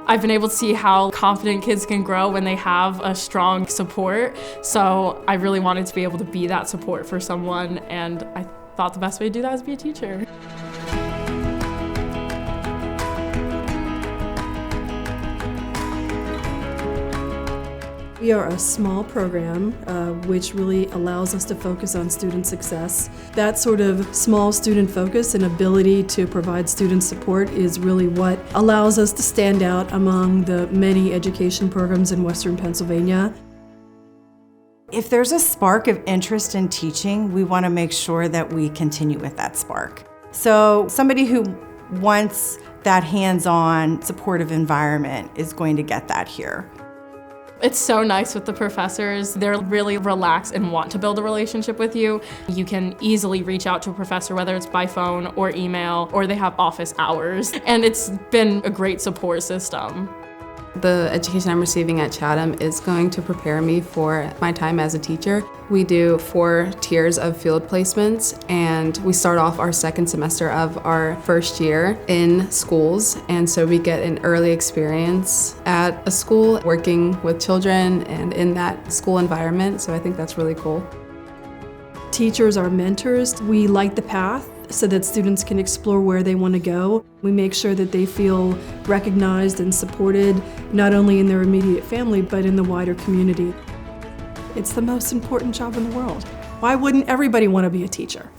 I've been able to see how confident kids can grow when they have a strong support. So I really wanted to be able to be that support for someone, and I thought the best way to do that is be a teacher. We are a small program which really allows us to focus on student success. That sort of small student focus and ability to provide student support is really what allows us to stand out among the many education programs in Western Pennsylvania. If there's a spark of interest in teaching, we want to make sure that we continue with that spark. So somebody who wants that hands-on supportive environment is going to get that here. It's so nice with the professors. They're really relaxed and want to build a relationship with you. You can easily reach out to a professor, whether it's by phone or email, or they have office hours. And it's been a great support system. The education I'm receiving at Chatham is going to prepare me for my time as a teacher. We do 4 tiers of field placements, and we start off our second semester of our first year in schools, and so we get an early experience at a school working with children and in that school environment, so I think that's really cool. Teachers are mentors. We light the path so that students can explore where they want to go. We make sure that they feel recognized and supported, not only in their immediate family, but in the wider community. It's the most important job in the world. Why wouldn't everybody want to be a teacher?